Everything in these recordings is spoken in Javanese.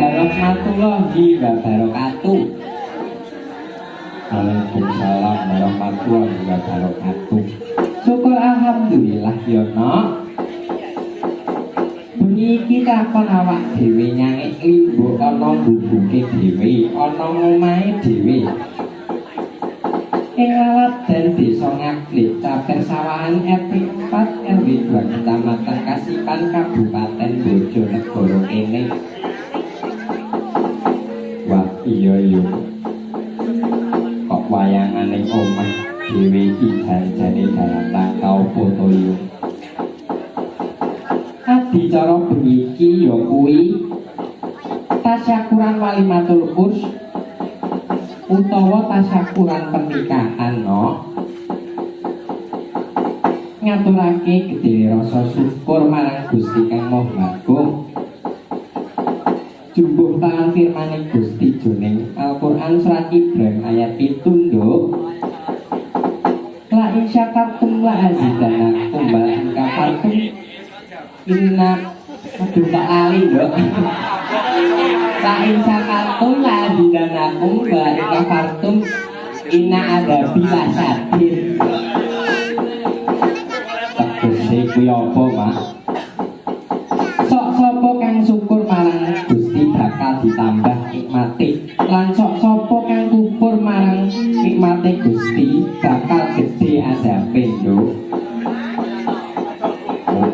warahmatullahi wabarakatuh. Waalaikumsalam warahmatullahi wabarakatuh. Syukur alhamdulillah ya nak. Bengi iki takon awak dhewe nyangeki mbok ana mbubuke dhewe, ana omahe dhewe. Ing Laladan Desa Ngaglik, Caper Sawahan RT 4 RW 2 Kecamatan Kasipan Kabupaten Bojonegoro kene. Wah iya yo. Kok wayangan ning omah dhewe iki janjane dalan tangkau foto yo. Adicara bengi iki ya kuwi tasyakuran walimatul urs utawa tasyakuran pernikahan no. Ngaturake gedhe rasa syukur marang Gusti Kang Maha Agung. Jumbuh tangan firmane Gusti jroning Al-Qur'an surat Ibrahim ayat 7 nduk. La in syakartum la azidanakum wa in kafartum inna aduh tak ali nduk. La in syakartum la azidanakum wa in kafartum inna adabi lasyadid. Tegese kuwi apa, Mas? Sok sapa kang syukur marang Gusti bakal ditambah nikmate, lan sok sapa kang kufur marang nikmate Gusti bakal gedhe azabe nduk.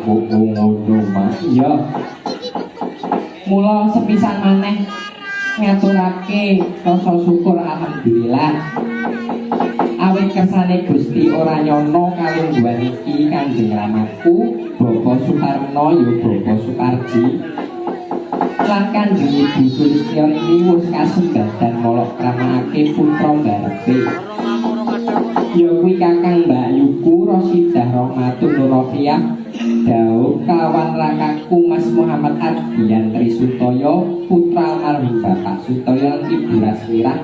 Ngono Mas. Iya. Mula sepisan maneh ngaturake rasa syukur alhamdulillah. Awit kersane Gusti ora nyono kalungguhan iki Kanjeng Ramaku Bapak Soekarno ya Bapak Soekarji lan Kanjeng Ibu Sulistyani wis kasembadan molok kramakake putra mbarepe ya kuwi Kakang Mbakyuku Rosidah Rohmatun Nurofiyah dawuh kawan rakaku Mas Muhammad Ardian Trisutoyo putra almarhum Bapak Sutoyo lan Ibu Rasmirah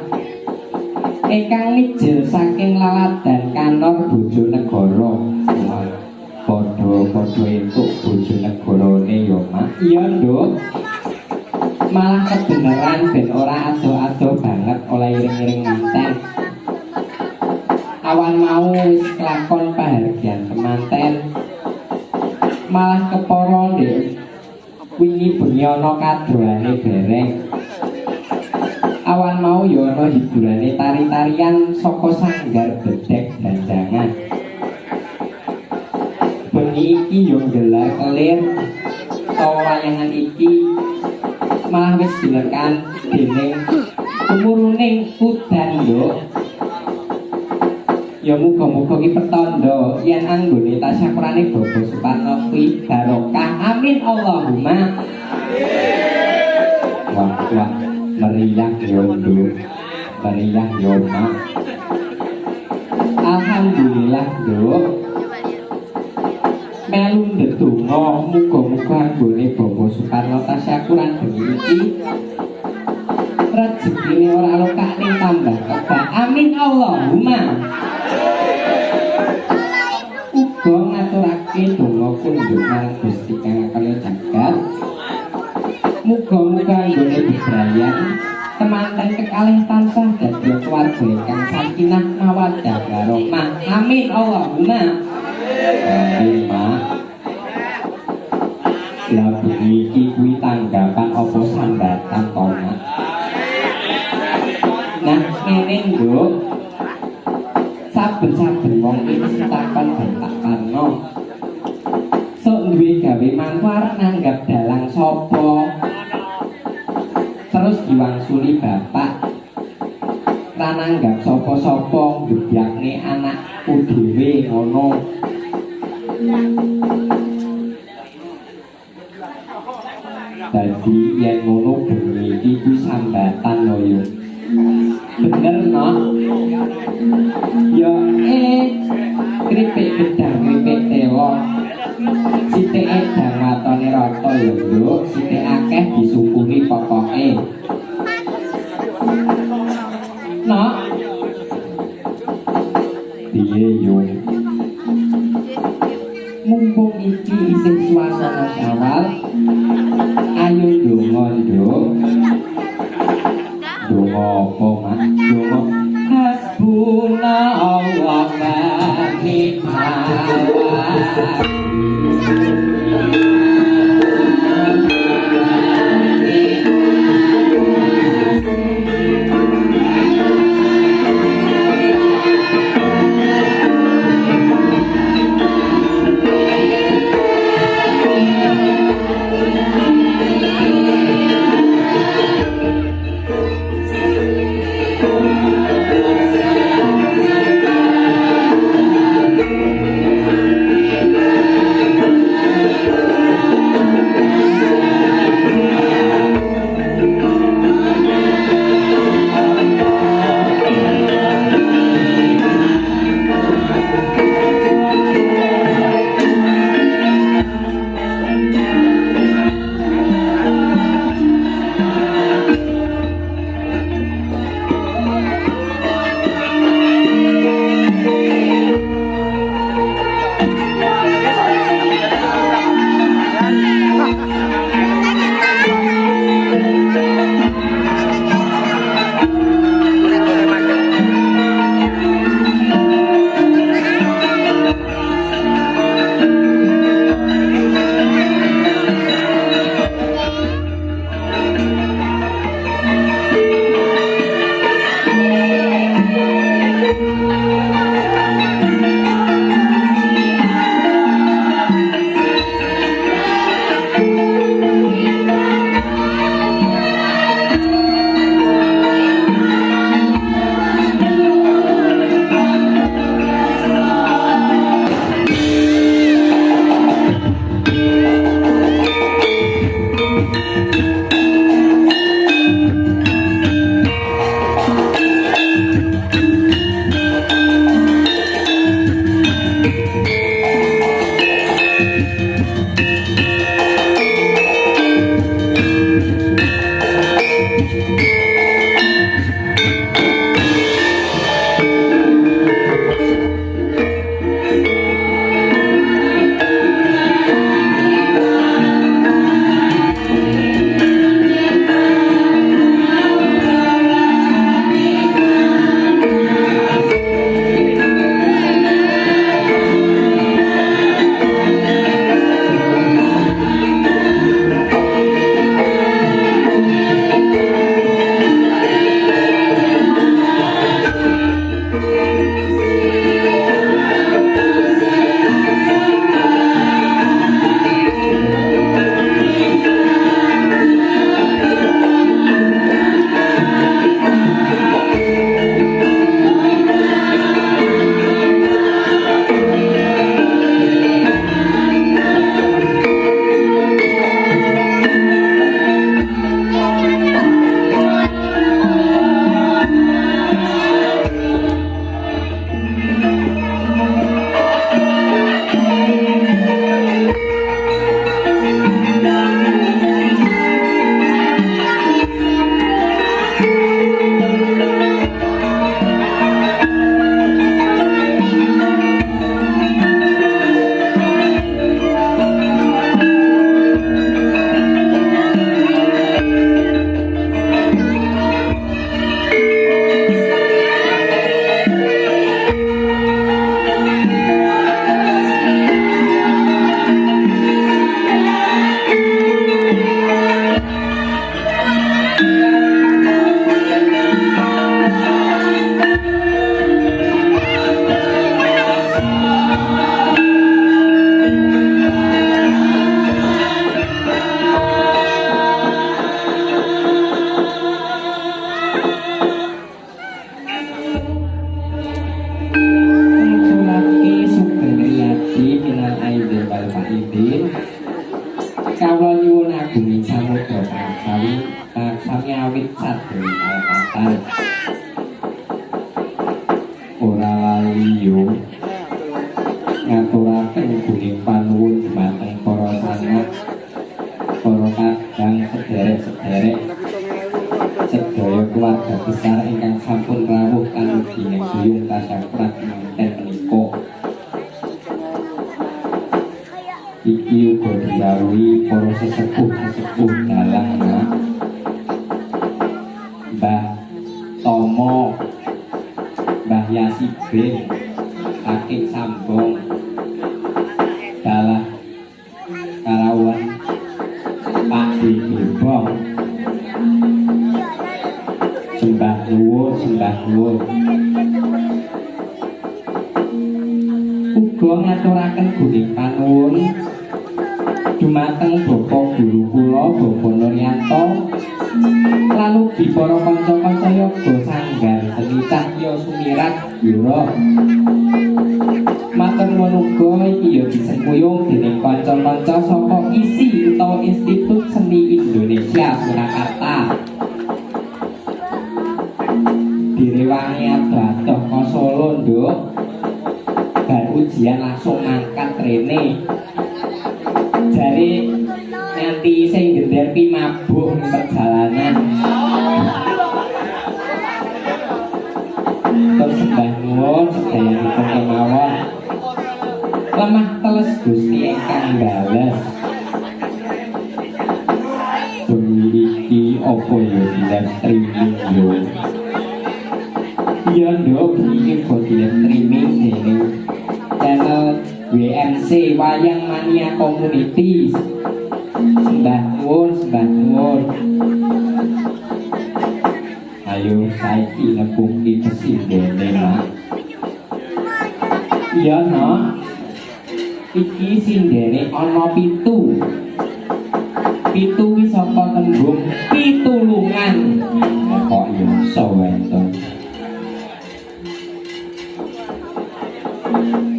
ingkang mijil saking Laladan padha entuk bojo negarane ya Mak. Iya, Nduk. Malah kebeneran ben ora ado-ado banget oleh iring-iring manten. Awan mau wis kelakon pahargyan kemanten. Malah kepara Ndek. Wingi bengi ana kadroane dereng. Awan mau ya ana hiburane tari-tarian saka sanggar bedhek dandangan. Bengi iki yo gelar kelir utawa wayangan iki malah wis dilekan dening umuruning udan Nduk. Ya muga-muga ki petanda yen anggone tasyakurane Bapak Suparno kuwi barokah. Amin Allahumma. Wah, meriah ya Nduk. Meriah ya Mak. Alhamdulillah Nduk. Melu ndedonga muga-muga anggone Bapak Suparno tasyakuran bengi iki rezekine ora lokane tambah kebak. Amin Allahumma. Uga ngaturake donga kunjuk marang Gusti Kang Kaya Jagat. Muga-muga anggone bebrayan temanten kekalih tansah dadi keluarga ingkang sakinah mawaddah warahmah. Amin Allahumma. Amin Mak. Lah bengi iki kuwi tanggapan apa sambatan to Mak? Nah, ngene Nduk. Saben-saben wong iki mesti takon ben tak parno. Sok duwe gawe manwar nanggap dalang sapa? Terus diwangsuli bapak. Ra nanggap sapa-sapa mbebyakne anakku dhewe ngono. Dadi yen ngono bengi iki kuwi sambatan lho yo. Bener no? Ya kripik gedang kripik telo. Sithik edang watone rata ya Nduk, sithik akeh disukuri pokoke. No? Piye yo? Mumpung iki isih suasana Syawal, ayo ndonga Nduk. Donga apa Mak? Donga hasbunallah wa ni'mal wakil. Studio ngaturaken guning panuwun dhumateng para sanak, para kadang sederek-sederek sedaya keluarga besar ingkang sampun rawuh kanugi neduyung kadhaprat manten menika. Iki uga didhawuhi para sesepuh-sesepuh dalang Mbah Tomo, Mbah Yasibin, Kakek Sambong, Dalah Karawan, Pak Dibong, sembah nuwun, sembah nuwun. Uga ngaturaken guning panuwun dumateng Bapak Guru kula Bapak Nuryanto lan ugi para kanca-kanca yoga sanggar seni Cahya Sumirat Yura. Matur nuwun uga iki ya disengkuyung dening kanca-kanca saka ISI utawa Institut Seni Indonesia Surakarta. Direwangi adoh ka Solo, Nduk. Bar ujian langsung ngangkat rene. Jare nganti sing gender pi mabuk ning perjalanan. Terus sembah nuwun sedayanipun kemawon. Lemah teles Gusti ingkang bales. Iki apa ya di live streaming yo. Iya Nduk, iki kok di live streaming dening channel WMC Wayang Mania Community. Sembah nuwun, sembah nuwun. Ayo saiki nembung di pesindene Mak. Iya no. Iki sindene ana 7. 7 wis saka tembung pitulungan. Kok yo iso wae to.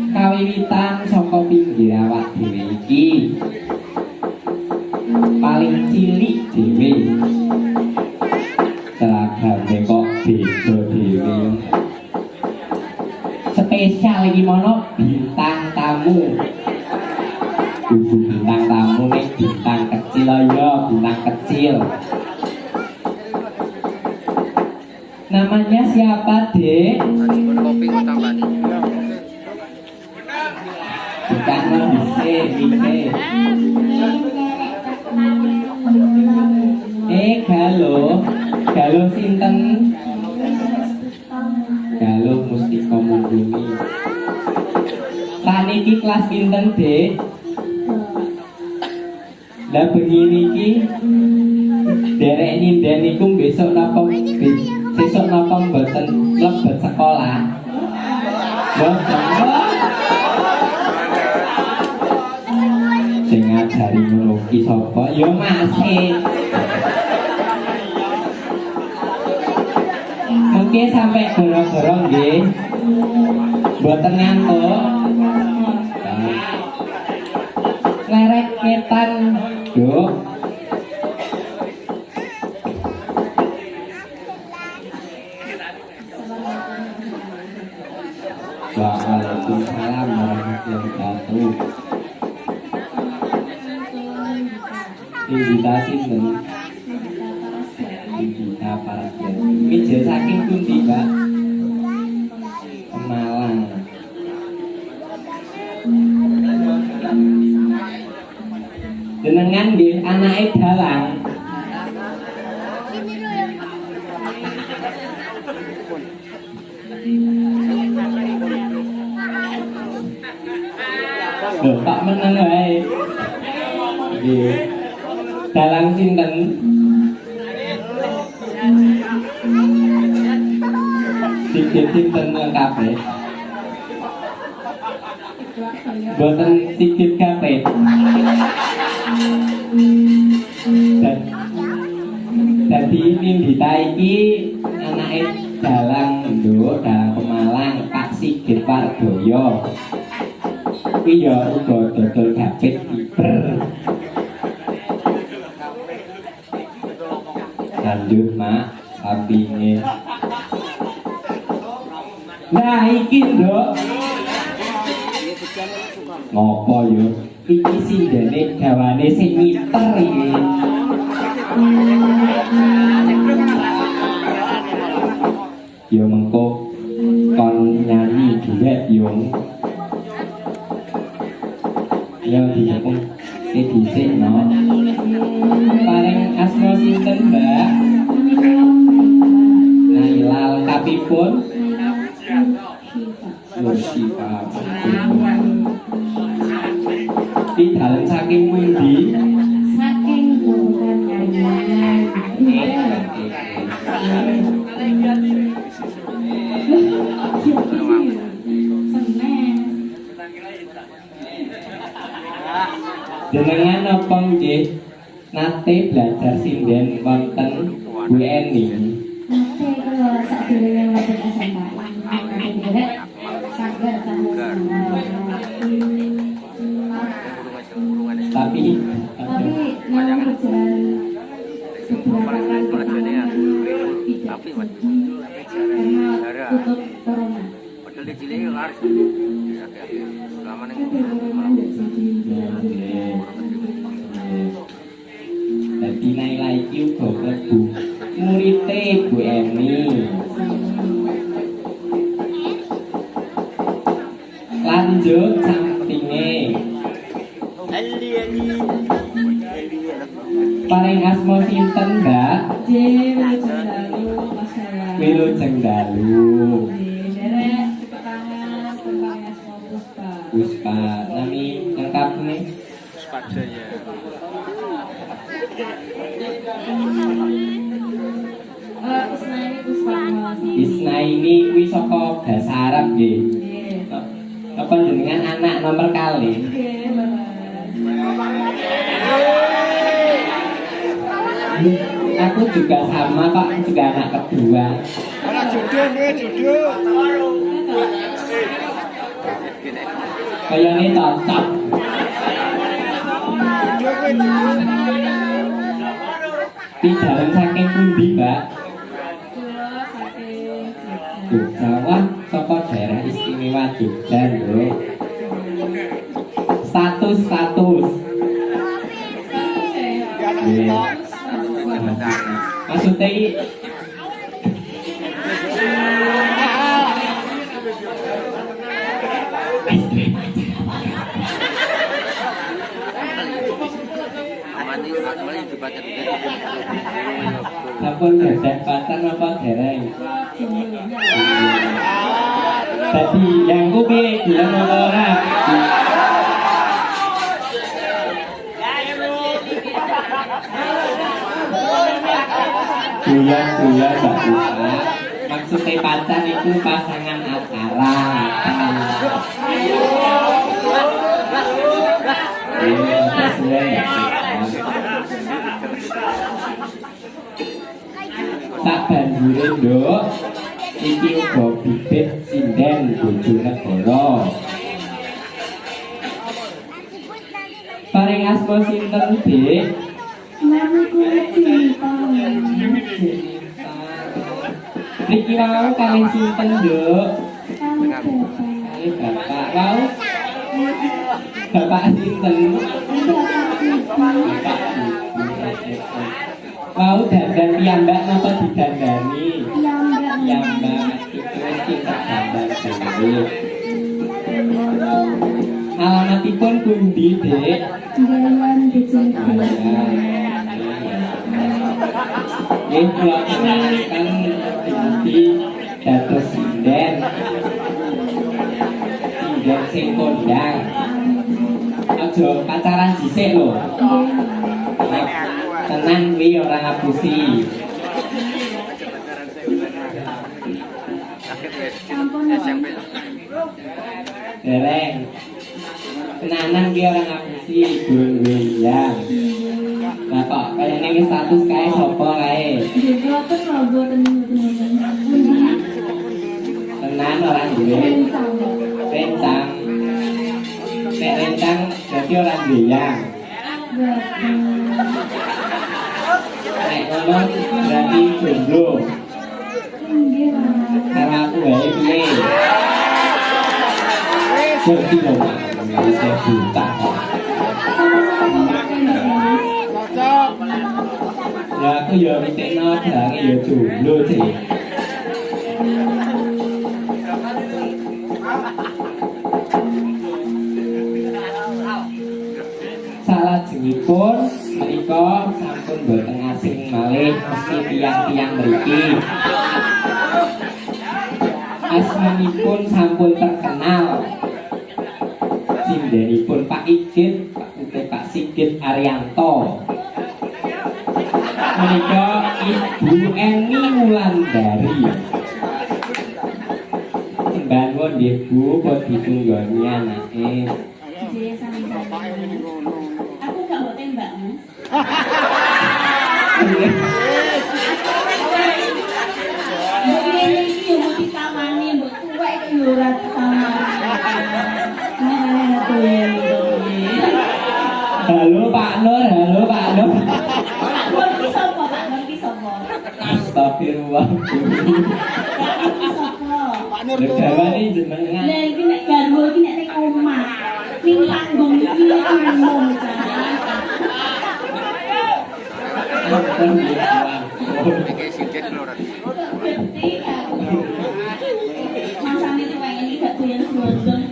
Kawiwitan saka pinggir awak dhewe iki paling cilik dhewe. Seragame kok beda dhewe. Spesial iki mono bintang tamu. Kudu bintang tamu nih bintang kecil ya, bintang kecil. Namanya siapa, Dek? Kopi tambah. Bukan bisa, bisa. Galo sinten? Galo Mustika Mumpuni. Saniki kelas pinten, Dek? Lah begini ki derek nyinden niku besok napa besok napa mboten mlebet sekolah. Mboten. Sing ngajari ngono ki sapa? Ya Masih. Mungkin sampai goro-goro nggih. Mboten ngantuk. Lerek ngetan, Duk. Waalaikumsalam warahmatullahi wabarakatuh. Invitasi dan Invita para meja saking pundi, Mbak? Malang. Jenengan nggih anake dalang. Loh, tak meneng wae. Nggih. Dalang sinten? Sikit sinten kabeh. Boten sikit kabeh. Dadi Nindita iki anake dalang Nduk, dalang Pemalang, Pak Sigit Wardoyo. Iki ya uga dodol gapit kiper. Lanjut Mak, sampinge. Nah iki nduk. Ngopo yo? Iki sindene gawane sing ngiter iki. Yo mengko kon nyanyi duet yo. Yo dipun dhisik no. Paling asma sinten, Mbak? Naila lengkapipun Syifa. Di dalam saking pundi? Saking bukan Jenengan napa nggih nate belajar sinden wonten Bu Eni? Nate kalau sadurunge wonten SMA. Saged Tapi memang berjalan beberapa kali pertama tidak karena tutup corona. Jadi Naila iki uga klebu murite Bu Eni. Lanjut sampinge. Paling asma sinten, Mbak? Wilujeng Dalu. Derek tangan kembang asma Puspa. Puspa, nami lengkap nih. Puspa Jaya. Isnaini Puspa. Isnaini kuwi saka basa Arab nggih. Apa jenengan anak nomor kali? Aku juga sama kok, juga anak kedua. Anak jodoh nih, jodoh. Kayaknya cocok. Di dalam saking pundi, Mbak? Jogja, wah, saka daerah istimewa Jogja lho. Status. Maksudnya sampun gadah pacar apa dereng? Tadi yang kupi bilang apa ora? Bulan Mbak Puspa. Maksudnya pacar itu pasangan acara. Tak banjure nduk iki uga bibit sinden Bojonegoro. Paring asma sinten, Dik? Namiku cinta. Niki wau kalih sinten, Nduk? Kami Kalih bapak wau. Bapak sinten? Mau dandan piyambak napa didandani? Piyambak itu wis kita dandan dhewe. Alamatipun pundi, Dik? Jalan Bojonegoro. Nggih kula kenalkan inti dados sinden. Sinden sing kondang. Aja pacaran dhisik lho. Tenang kuwi ora ngapusi. Dereng. Tenanan ki ora ngapusi, durung wiyang. Lah kok kayane wis status kae sapa kae? Juga terus robotan Tenan ora duwe rencang. Nek rencang berarti ora wiyang. Nek ngono berarti jomblo. Nggih, Mas. Karo aku wae piye? Jadi lho, saya buta. Sama-sama Bapak tembak ya, Mas. Cocok. Ya aku ya mitekno dalange ya jomblo sih. Salajengipun menika sampun boten asing malih meski tiyang-tiyang mriki. Asmanipun sampun terkenal. Sindenipun Pak Igit, Pak Sigit Arianto. Menika Ibu Eni Wulandari. Sembangun nggih Bu, kok ditunggoni anake. Nggih, sami-sami. Aku gak mau tembak, Mas. Mbok ngene iki yo mau ditamani, mbok tuwek iki yo ora ditamani. Nah, tuwek iki. Halo Pak Nur, halo Pak Nur. Pak Nur ki sapa? Pak Nur ki sapa? Astagfirullah. Pak Nur ki sapa? Pak Nur Legawane jenengan. Lah iki nek garwa iki nek ning omah. Ning panggung iki umum kan. Wonten bilang. Iki sikit lho. Ngerti aku. Masane tuwek iki gak doyan glondong.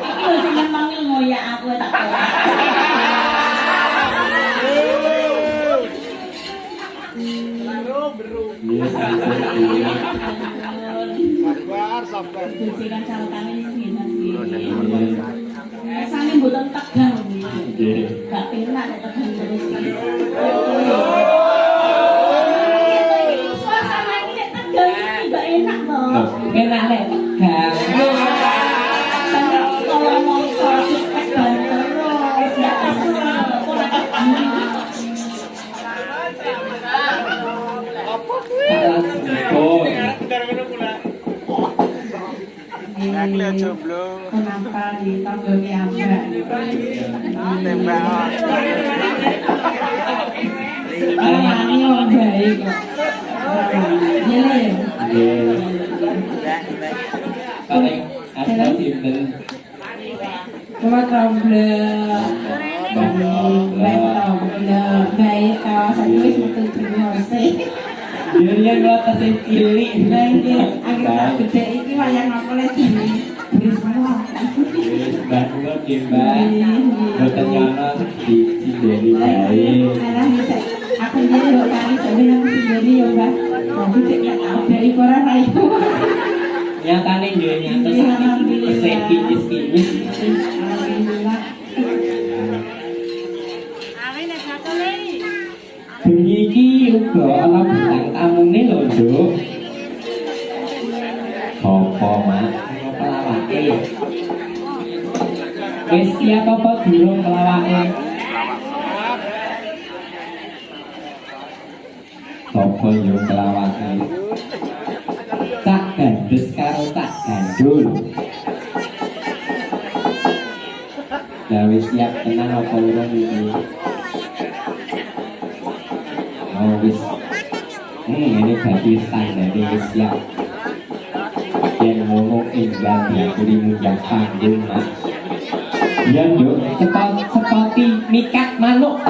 Iki lho sing manggil ngoyak aku tak kok. Iya, santai. Sabar, sabar. Bersihkan sautane iki Mas. Rasane mboten tegang. Nggih. Gak penak nek tegang terus. Suasana ini nek tegang iki gak enak toh. Loh, enak lek tegang. Kalau mau sholat tegang terus gak bisa. Aku jomblo. Kenapa ditonggoni ambak? Tembak. Ini orang baik kok. Jele. Paling asal sinten. Cuma tombol. Baik kawasan wis metu Trimosi. Dirian kula tesih cilik. Lah iki akhirnya gede iki wayang apa le dini. Wis semua. Wis mbak kula nggih Mbak. Boten nyono di sindeni bae. Arah bisa aku jadi lo kali sebenarnya aku sendiri ya Mbak. Tapi cek gak tahu dari koran ayo. Nyatane nggih nyata sakit pesek kinis-kinis. Alhamdulillah. Bengi iki uga ana bintang tamune lho, Nduk. Sopo, Mak? Pelawake. Wis siap apa durung pelawake? Sopo yo pelawake? Cak Gandus karo Cak Gandul. Ya wis siap tenan apa urung iki? Oh wis. Ini berarti standar wis siap. Yen ngono enggal diakuri munggah panggung Mas. Ya Nduk, sepoti mikat manuk.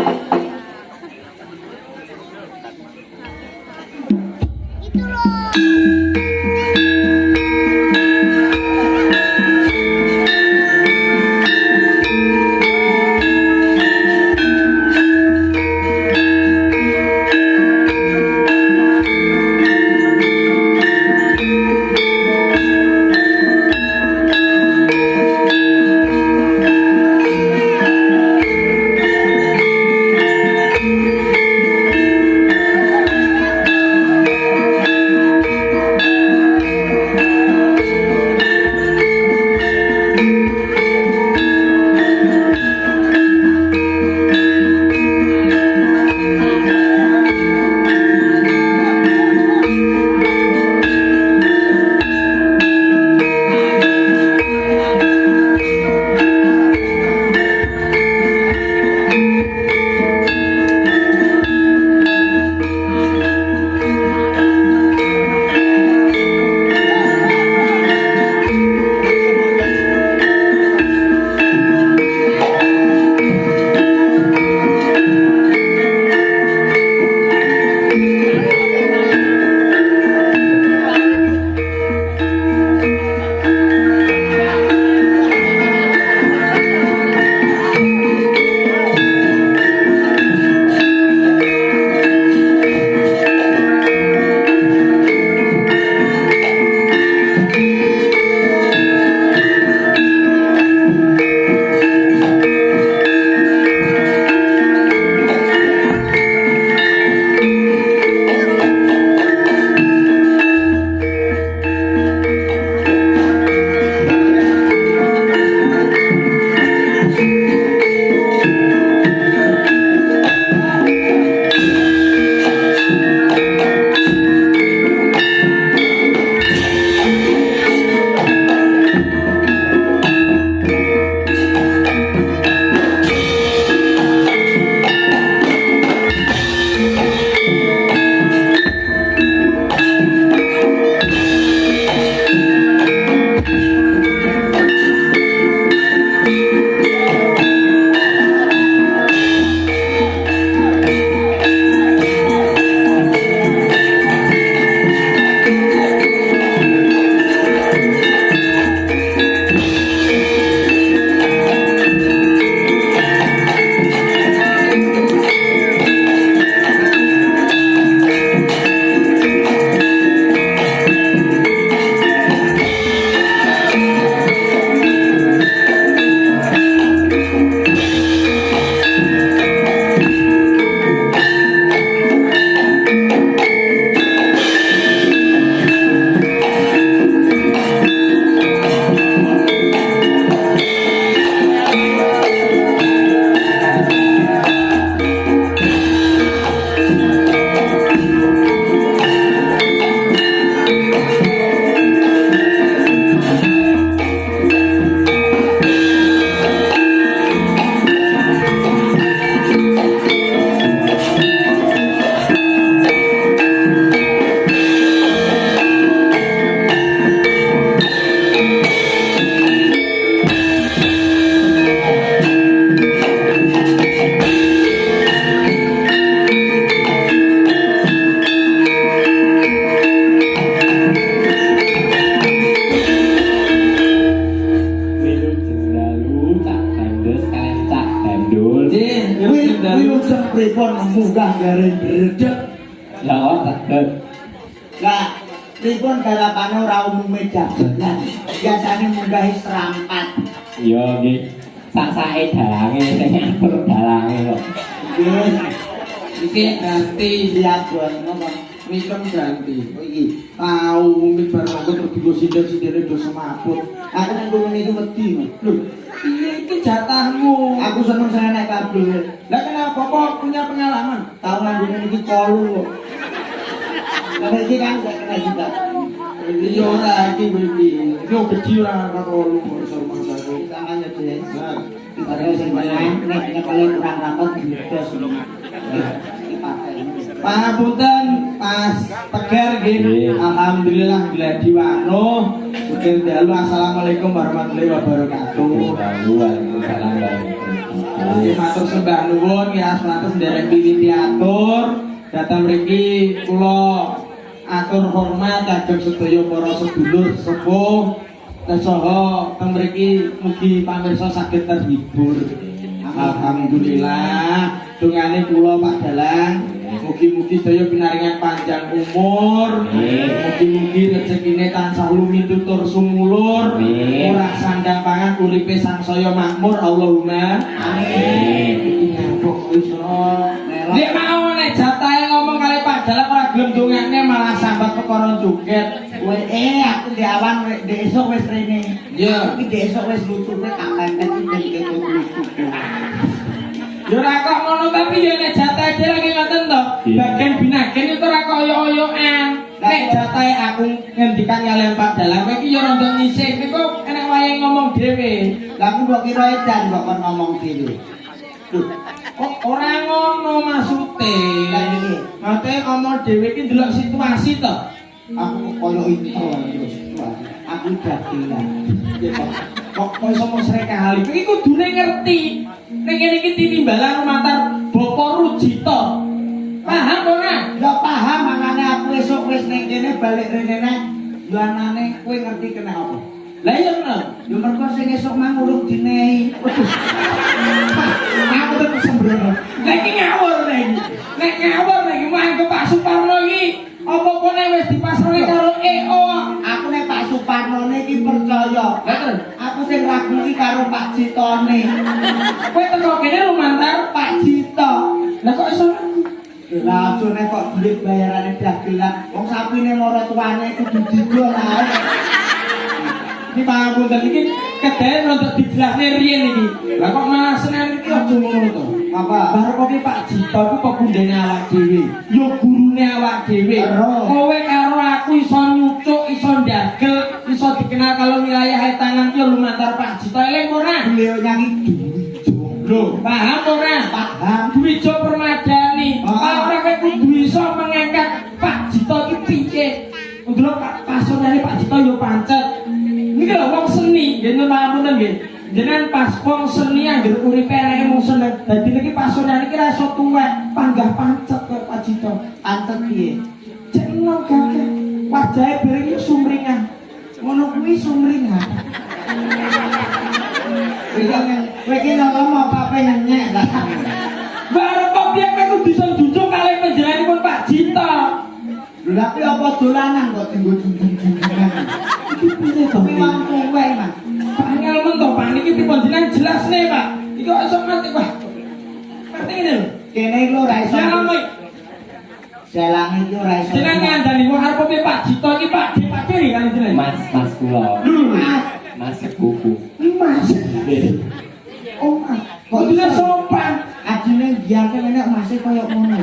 munggah garing bredeg. Ya ora tak. Lah, pripun garapane ora umume dagelan. Biasane munggahi serampat. Iya nggih. Sak-sake dalange sing ngatur dalange kok. Nggih. Iki ganti Lihat buat ngomong. mikem ganti. Oh iki. Tahu mungkin barang aku terus digo sindir-sindire do semaput. Aku nang kono iki wedi. Lho, iki jatahmu. Aku seneng saya naik kabel. Lah kenapa kok punya pengalaman? Tahu nang kono iki kolu. Lah iki kan gak kena juga. Iya ora iki iki. Iki kecil ora karo lu kok iso mangsaku. Tangannya deh. Nah, Padahal sing main nek paling kurang rapat didos. pangapunten Mas Tegar nggih. Nggih. Alhamdulillah gladi wano. Sugeng dalu assalamualaikum warahmatullahi wabarakatuh. Waalaikumsalam Nggih matur sembah nuwun ya satus nderek piwiti atur. Datang mriki kula atur hormat kagem sedaya para sedulur sepuh saha teng mriki mugi pamirsa saged terhibur. Alhamdulillah dongane kula Pak Dalang mugi-mugi sedaya pinaringan panjang umur, mugi-mugi rezekine tansah lumintu tur sumulur, ora sandang pangan uripe sangsaya makmur Allahumma amin. Ngapuk iso nek mau nek jatahe ngomong kali Pak Dalang ora gelem dongane malah sambat perkara joget. Aku di awan esok wis rene. Iya. Iki esok wis lucune tak pepet iki lucu. Ya ora kok ngono tapi ya nek jatahe dhewe lagi ngoten to. Bagian binagen itu ora koyo-oyoan. Nek jatahe aku ngendikan kalian Pak Dalang kowe iki ya rada ngisih. Niku enek wayahe ngomong dhewe. Lah aku kok kira edan kok kon ngomong dhewe. Loh, kok ora ngono maksude. Lah iki Mate ngomong dhewe iki ndelok situasi to. aku koyo itu terus. Aku dagelan. Kok iso mesrek kali. Iki kudune ngerti. Nek kene iki tinimbalan lumantar Bapak Rujito. Paham ora? Ya paham makane aku esok wis ning kene balik rene nek yo anane kowe ngerti kena apa? Lah iya ngono. Yo mergo sing esok mang urung dinehi. Aku tetep sembrono. Nek iki ngawur nek. Nek ngawur nek mangko Pak Suparno iki apa-apane wis dipasrahke karo EO. Aku nek Pak Suparno iki percaya. Betul. Aku sing ragu iki karo Pak Citone. Kowe teko kene lumantar Pak Cito. lah kok iso Lah aja nek kok duit bayarane dagelan. Wong sapine mara tuane kudu didol ae. iki pangapunten iki kedhe untuk dijelasne riyen iki. Lah kok malah senen iki aja ngono to. Apa? Baru kok Pak Jito ku pepundhene awak dhewe. Yo gurune awak dhewe. Ero. Kowe karo aku iso nyucuk, iso ndagel, iso dikenal kalau wilayah tangan ki lumantar Pak Jito. Eling ora? Beliau nyanyi duit Lho, paham ora? paham. Dwijo Permadani. Ora kowe kudu iso mengangkat Pak Jito ki piye? Ndelok pasonane Pak Jito yo pancet. Niki lho wong seni, nggih nuwun nggih. Jenengan pas wong seni anggere uripe enake mung seneng. Dadi niki pasonane iki ra iso tuwek, panggah pancet kok Pak Jito. Pancet piye? Jeneng kakek. Wajahe bareng iki sumringan. Ngono kuwi sumringan. Kowe iki ngomong apa nyenyek lah. Barep kok piye kowe bisa jujuk kalih panjenenganipun Pak Jito. Lha tapi apa dolanan kok tinggo junjung-junjungan. Iki piye to? Kuwi wong kowe, Mas. Pak angel men to Pak niki pripun jenengan jelasne Pak. Iki kok iso mati Pak. Ngerti ngene lho. Kene iki ora iso. Salam iki. Jalang iki ora iso. Jenengan ngandani wong arep Pak Jito iki Pak Diri kan jenengan. Mas kula. Mas. Mas sepupu. Mas. Oh, Mas. Kok bisa sopan? Ajine biar nek masih koyo ngono.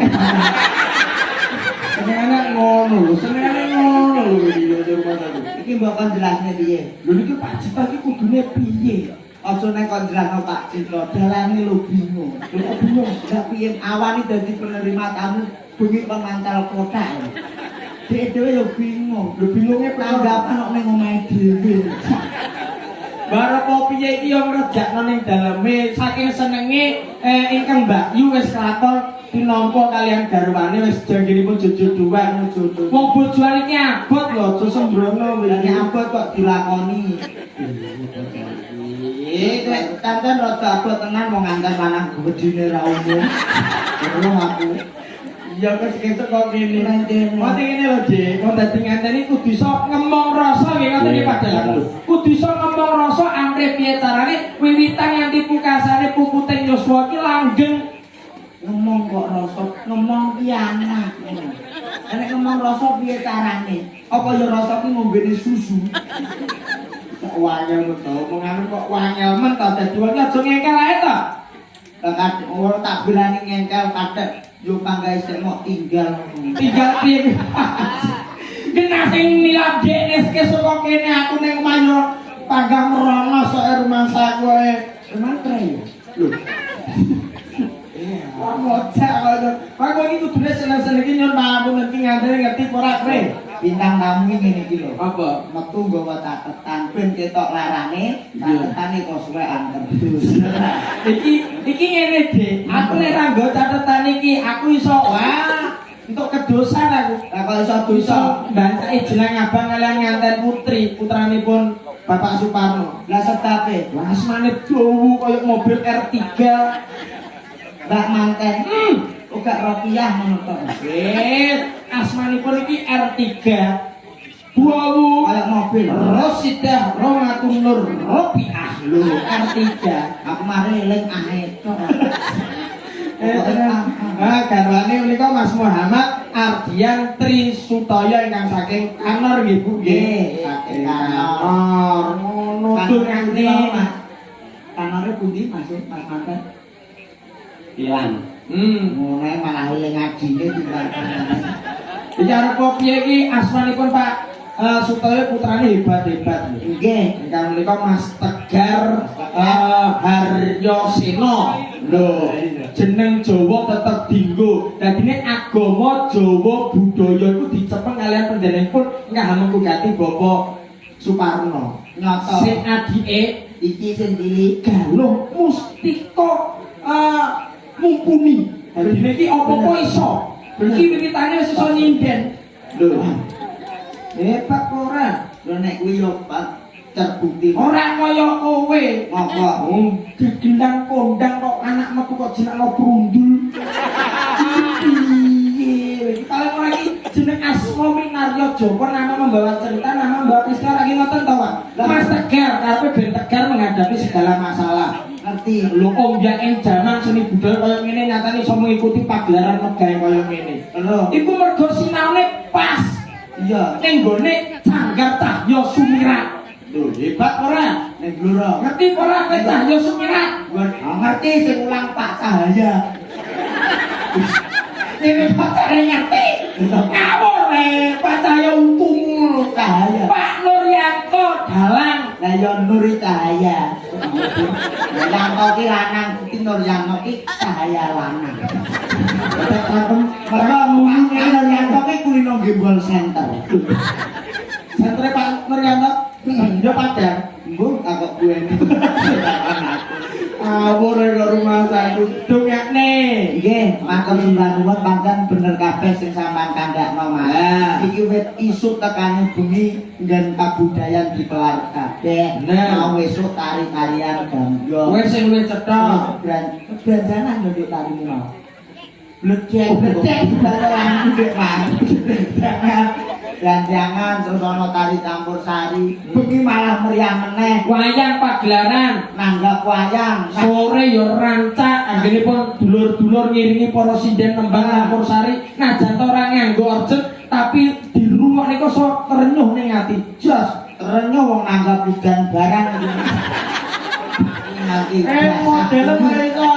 Senengane ngono lho, senengane ngono lho iki yo ngono. Iki mbok kon jelasne piye? Lho niki Pak Jito iki kudune piye? Aja nek kon jelasno Pak Cito, dalane lho bingung. Lho kok bingung? Lah piye awani dadi penerima tamu bengi pemancal kota. Dek dhewe yo bingung. Lho bingunge Tanggapan kok ning omahe dhewe. Baru kopi iki yo ngrejakno ning daleme saking senenge ingkang Mbak Yu wis klaton tinampa kalian garwane wis janggiripun jodoh-jodohan jodoh. Wong bojone iki abot lho aja sembrono Lah iki. nek abot kok dilakoni. Kowe kancan rada abot tenan wong nganten lanang gedine ra umum. Terus aku ya wis kesuk kok ngene. Mati ngene lho, Dik. Kok dadi ngenteni kudu iso ngomong rasa nggih ngoten iki padahal. Kudu iso ngomong rasa amre piye carane wiwitan nganti pungkasane puputing Yosua ki langgeng. Ngomong kok rasa, ngomong ki anak. Nek ngomong rasa piye carane? Apa ya rasa ki ngombene susu? Kok wangel to, menganu kok wangel men to dadi wong aja ngengkel ae to. Tekan ora tak bilani ngengkel kathek yo panggae sik mau tinggal. Tinggal piye? Kena sing niladekne saka kene aku ning omah yo panggang rono sok rumah saku ae. Matre yo. Lho. Wah, bocah kok. Kok iki kudune seneng-seneng iki nyon mampu ngerti ngandel ngerti ora kre. Bintang tamu ngene iki lho. Apa? Metu nggawa catetan ben ketok larane, catetane kok suwean terus. Iki ngene, Dik. Aku nek ra nggo catetan iki, aku iso wah untuk kedosan aku. Lah kok iso dosa? Iso bancake jeneng abang kalian nganten putri, putranipun Bapak Suparno. Lah sebabe Wah, asmane dawu kaya mobil R3. Mbak manten. Uga Rokiah ngono to. Asmanipun iki R3. Dawu Kayak mobil. Rosidah Romatun Nur Robiah. Lho, R3. Aku mari eling ae tok. Garwane menika Mas Muhammad Ardian Trisutaya ingkang saking Kanor nggih Bu nggih. Saking Kanor. Ngono dongane. Kanore pundi Mas manten? Hilang. Ngono malah eling adine timbang. Bicara kok piye iki asmanipun Pak Sutaya putrane hebat-hebat. Nggih. Ingkang menika Mas Tegar Haryosena. Lho, jeneng Jawa tetep dinggo. Dadine agama Jawa budaya iku dicepeng kalian panjenenganipun ingkang mengkugati Bapak Suparno. Nyoto. Sing adike Iki sing dili Galuh Mustika mumpuni. Dadine iki apa-apa iso. Iki wiwitane wis iso nyinden. Lho. Hebat ora? lho nek kuwi yo terbukti. Ora kaya kowe. Ngopo? Gendang kondang kok anak metu kok jenakno brundul. Piye? Kalau ora iki jeneng Asma Minaryo Joko nama membawa cerita, nama membawa peristiwa lagi ngoten to, Pak. Mas Tegar, karepe ben Tegar menghadapi segala masalah. Ngerti. Lho ombyake jaman seni budaya kaya ngene nyatane iso mengikuti pagelaran megawe kaya ngene. Lho, Iku mergo sinaune pas iya. ning gone Canggar Cahya Sumirat. Lho hebat ora? Nek bluro. Ngerti ora kowe Cahya Sumirat? Ngerti sing ulang Pak Cahaya. Ini pacare ngerti. Ngawur Pak Cahya untung Cahaya. Pak Nuryanto dalang. Lah yo Nuri Cahaya. Yanto ki lanang, iki Nuryanto ki Cahaya lanang. Mergo muni Nuryanto ki kulino Gembol Center. Sentre Pak Nuryanto yo padha. Mbok takok kuwi. Awur karo rumah saku dongakne. Nggih, matur sembah nuwun pancen bener kabeh sing sampean kandhakno Mas. Iki wit isuk tekane bengi nggen kabudayan dikelar kabeh. Nah. Mau esuk tari-tarian gambyo. Kowe sing luwih cetha. Branjanan yo nduk tari mau. Blecek barelan nduk Mas. Jangan terus ana tari campur sari. Bengi malah meriah meneh. Wayang pagelaran. Nanggap wayang. Sore yo rancak anggenipun dulur-dulur ngiringi para sinden nembang campur sari. Najan ora nganggo orjen tapi di rumah niku sok terenyuh ning ati. Jos. Terenyuh wong nanggap udan barang iki. Nanti Model mereka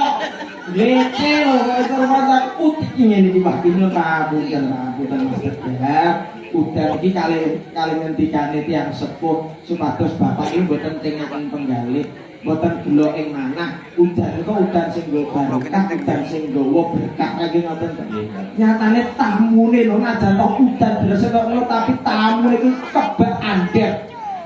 Gece loh, kalau rumah sakit utik ngene iki Pak Dino kabutan Mas Tegar. Udan iki kali ngendikane tiyang sepuh supados bapak iki mboten cengaken penggalih, mboten gelo ing manah. Udan iku udan sing nggo barokah, udan sing nggawa berkah lagi ngoten to. Nyatane tamune lho najan tok udan biasa kok ngono tapi tamu iku kebak andhek.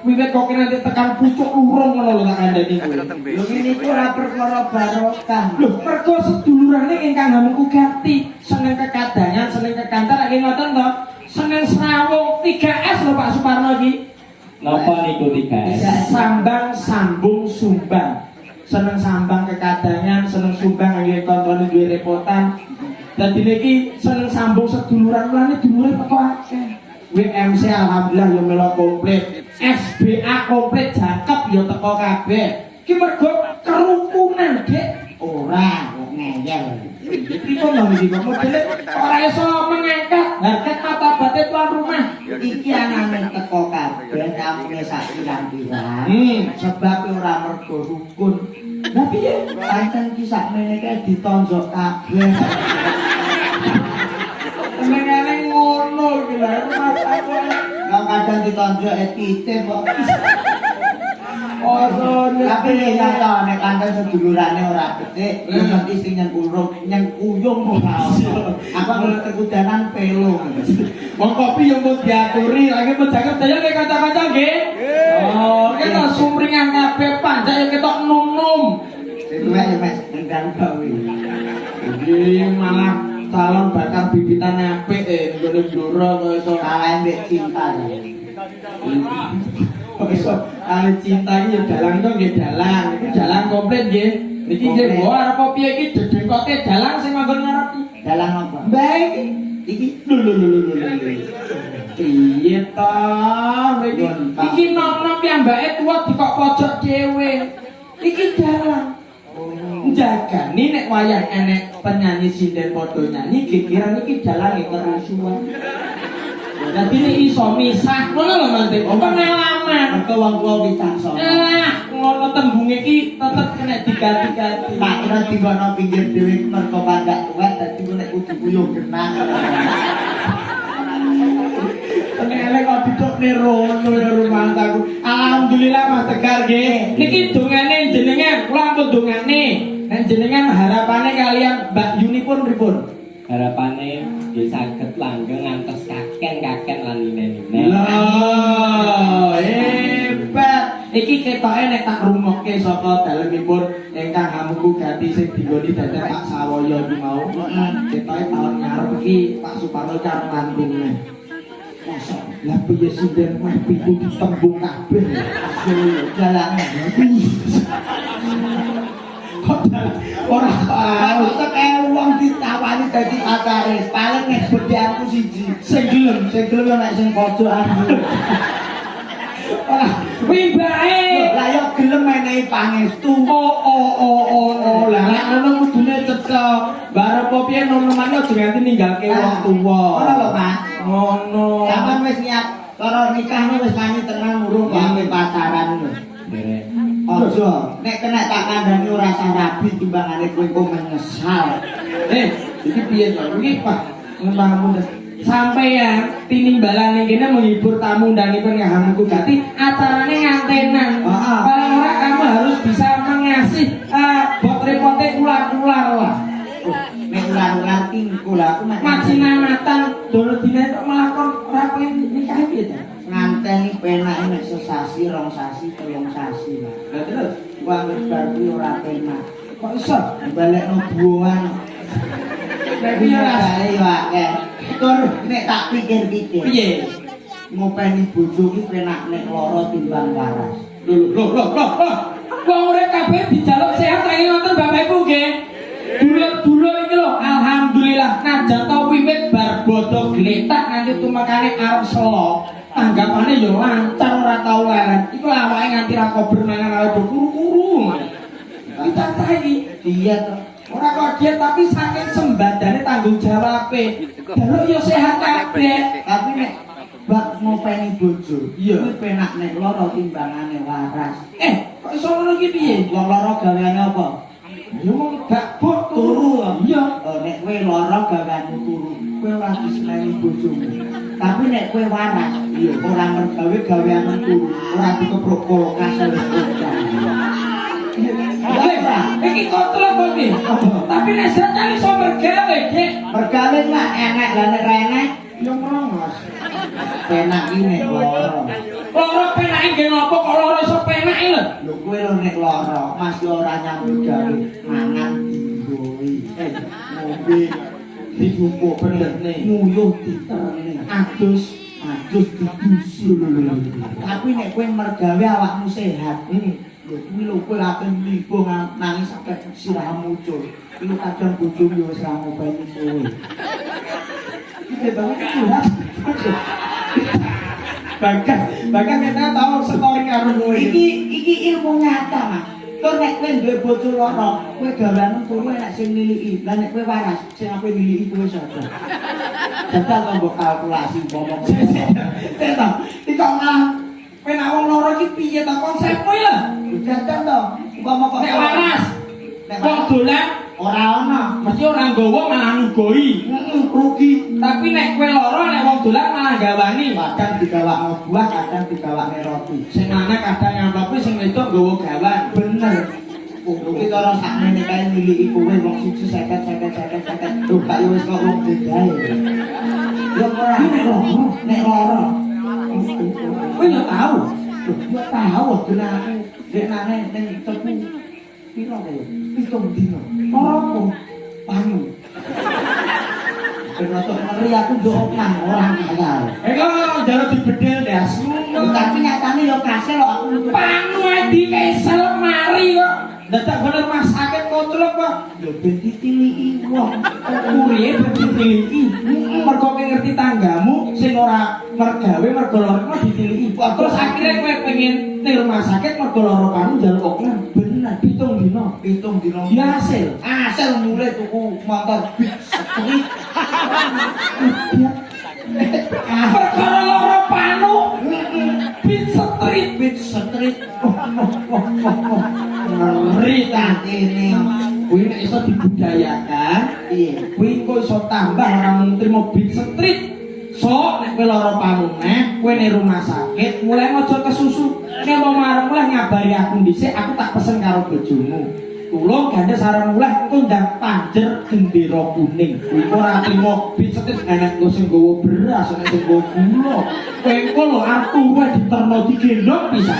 Wiwit kok nanti tekan pucuk lurung ngono lho tak kandhani kuwi. lho ngene iku ora perkara barokah. Lho, mergo sedulurane ingkang ngamuk gati, seneng kekadangan, seneng kekantar lagi ngoten to. Seneng Serawung 3S lho Pak Suparno iki. Napa niku 3S? Sambang sambung sumbang. Seneng sambang kekadangan, seneng sumbang nggih kontrol duwe repotan. Dadi niki seneng sambung seduluran mulane dulure teko akeh. WMC alhamdulillah yo melo komplit. SBA komplit jangkep yo teko kabeh. Ki mergo kerukunan, Dik. Ora kok ngeyel. Pripun lho iki kok modele ora iso mengangkat harkat martabate tuan rumah. Iki anane teko kabeh tampune sak pirang-pirang. Sebab ora mergo rukun. Lah piye? Pancen ki sakmene kae ditonjok kabeh. Menene ngono iki lho Mas aku. Lah kadang ditonjok etitif kok. Oh, Tapi ya to nek kancan sedulurane ora becik, ya mesti sing nyengkuyung ora ono. Aku ngerti kudanan pelo. Wong kopi yang mau diaturi, lagi mau jaga daya kayak kaca-kaca nggih. Oh, kita sumringan kabeh panjang yang ketok num-num. Itu ya Mas, ndang gawe. Iki malah calon bakal bibitan apik nggone bluro kok iso Kalah mbek cinta. kok iso kali cinta iki ya dalang to nggih dalang. Iki dalang komplit nggih. Niki nggih mbok arep piye iki dedengkote dalang sing manggon ngarep iki. Dalang apa? Baik. Iki Lho. Piye to? Iki nom-nom piyambake tuwa dikok pojok dhewe. Iki dalang. Jagani nek wayah enek penyanyi sinden padha nyanyi kira iki dalange kerusuhan. Dadi nek iso misah ngono lho Mas. Apa nelaman? mergo wong tuwa wicaksa. Ngono tembunge iki tetep kena diganti-ganti. Tak kira digono pinggir dhewe mergo pandak tuwek dadi nek kudu kuyung genah. Nek kok didokne rono ya rumah aku. Alhamdulillah Mas Tegar nggih. Niki dongane jenengan, kula ampun dongane. Nek jenengan harapane kalian Mbak Yuni pun pripun? Harapane nggih saged langgeng ngantos kaken lan ninen-ninen. Lah, hebat. Iki ketoke nek tak rungokke saka dalemipun ingkang hamuku ganti sing digoni dadak Pak Sawoyo iki mau. Ketoke taun ngarep iki Pak Suparno karo mantune. Masa lah piye sinden mah piku ditembung kabeh. Dalang. Kok ora Aku teke wong ditawani dadi pacare, paling nek bedhe aku siji. sing gelem. Sing gelem nek sing pojokan. Ora kuwi bae. Lah yo gelem menehi pangestu. Oh. Lah nek ngono kudune cecok. Barep apa piye nono-nono aja nganti ninggalke wong tuwa. Ora lho, Pak. Ngono. Sampeyan wis niat cara nikahne wis mani tenang urung kok pacaran lho. Derek. Aja, nek kena tak kandhani ora sah rabi timbangane kowe kok menyesal. Iki piye to? Iki Pak, ngomong sampeyan tinimbalan kene menghibur tamu undangipun ngahamuku jati acarane ngantenan. Paling ora kamu harus bisa mengasih bot repote ular-ular lah. Nek ular-ular tingku lah aku Majinamatan dolo dina kok melakon ora pengen nikah piye to? nganteni penake nek sesasi, rong sasi, telung sasi. Lah terus Wong berarti ora penak. kok iso? Balekno buangan. Nek piye Mas? Bae yo akeh. Tur nek tak pikir-pikir. Piye? Ngopeni bojo ki penak nek lara timbang waras. Loh. Wong urip kabeh dijaluk sehat saking wonten Bapakku nggih. Dulur-dulur iki lho, alhamdulillah najan to wiwit bar bodho gletak nganti tumakane arep selo. Tanggapane yo lancar ora tau leren. Iku awake nganti ra kober mangan awake kuru-kuru. Kita ta iki Iya to. ora kok diet tapi saking sembadane tanggung jawabe. Daluk yo sehat kabeh. Tapi nek bak ngopeni bojo, Iya. kuwi penak nek lara timbangane waras. Kok iso ngono iki piye? Wong lara gaweane apa? Yo mung gak bot Turu. Iya. Nek kowe lara gaweane turu, kowe ora diseneni bojomu. Tapi nek kowe waras, ora mergawe gaweane turu, ora dikeprok kulkas oleh bocah. Iki kontrol kok iki. Tapi nek setan iso mergawe, Dik. Mergawe mah enek lah nek ra enek, Yo merongos. penak iki nek lara. Loro penake nggih napa kok loro iso penake lho. Lho kowe lho nek lara, Mas yo ora nyambut gawe, mangan digoi. Ngombe Dijupuk pendetne. nguyuh diterene. Adus. Adus didusul. Tapi nek kowe mergawe awakmu sehat, Lho kuwi lho kowe ape mlibo nangis sampe sirah muncul. Iku kadang bojomu yo wis ra ngopeni kowe. Iki banget curhat. Bahkan kita tahu story karo kowe. Iki ilmu nyata, Mas. Tur nek kowe duwe bojo loro, kowe gawean turu enak sing niliki. Lah nek kowe waras, sing ape niliki kowe sapa? Jajal kok mbok kalkulasi umpama. Tenan, iki kok malah penak wong loro iki piye ta konsepmu ya? Jajal to, umpama kok Nek waras, nek wong dolan ora ono. mesti ora nggawa malah ngugoi. Rugi. Tapi nek kowe loro nek wong dolan malah gawani. Kadang digawakno buah, kadang digawakne roti. Sing lanang kadang nyampe sing wedok nggawa gawan. Bener. Kuwi karo sakmene kae miliki kowe wong siji 50. Lho gak yo wis kok wong bedae. Yo ora nek loro. Kowe yo tahu. Yo tahu dene aku nek nane ning tepu piro kae? 7 dino. Apa? Panu. Penatok ngeri aku ndok nang orang kaya. Kok jare dibedel dasmu. Tapi nyatane yo kasil kok aku Panu di kesel mari kok. Dadak bener rumah sakit kocelok kok. yo ben ditiliki wong. Kuriye ditiliki. Mergo kowe ngerti tanggamu sing ora mergawe mergo loro ditiliki. Terus akhirnya kowe pengen ning rumah sakit mergo loro panu njaluk oklan. Bener 7 dino. 7 dino. Ya hasil. Asal mulai tuku motor Beat Street. Perkara loro panu. Beat Street. Beat Street. Ngeri ta ini. Kuwi nek iso dibudayakan, Iya. kuwi engko iso tambah ora mung trimo Beat Street. So, nek kowe lara panuneh, kowe ning rumah sakit, mulai aja kesusu. Nek mau mareng mulai ngabari aku dhisik, aku tak pesen karo bojomu. Tulung gandhe sareng mulai engko ndang panjer gendera kuning. Kuwi ora trimo Beat Street enek engko sing nggawa beras, enek sing nggawa gula. Kowe engko lho aku wae diterno digendong pisan.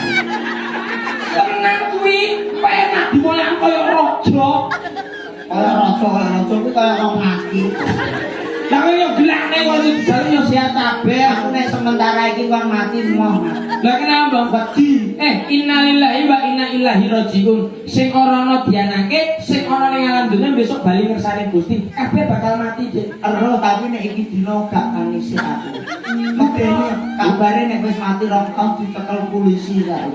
Tenang kuwi, penak dimolang kaya raja. Kaya raja kuwi kaya wong mati. Lah kowe yo gelane kok dijare yo sehat kabeh. Aku nek sementara iki kon mati moh. Lah kenapa bagi? Innalillahi wa inna ilaihi rajiun. Sing ora ana dianake, sing ana ning alam dunya besok bali ngersane Gusti. Kabeh bakal mati, Dik. Ero tapi nek iki dina gak nangis aku. Medeni kabare nek wis mati rong taun ditekel polisi kae.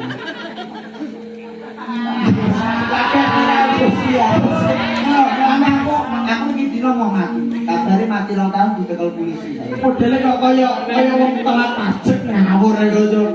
Pakai polisi ya. Aku iki dina mau mati. Kabare mati rong taun ditekel polisi kae. Modele kok kaya wong telat pajak ngawur ae, Bro.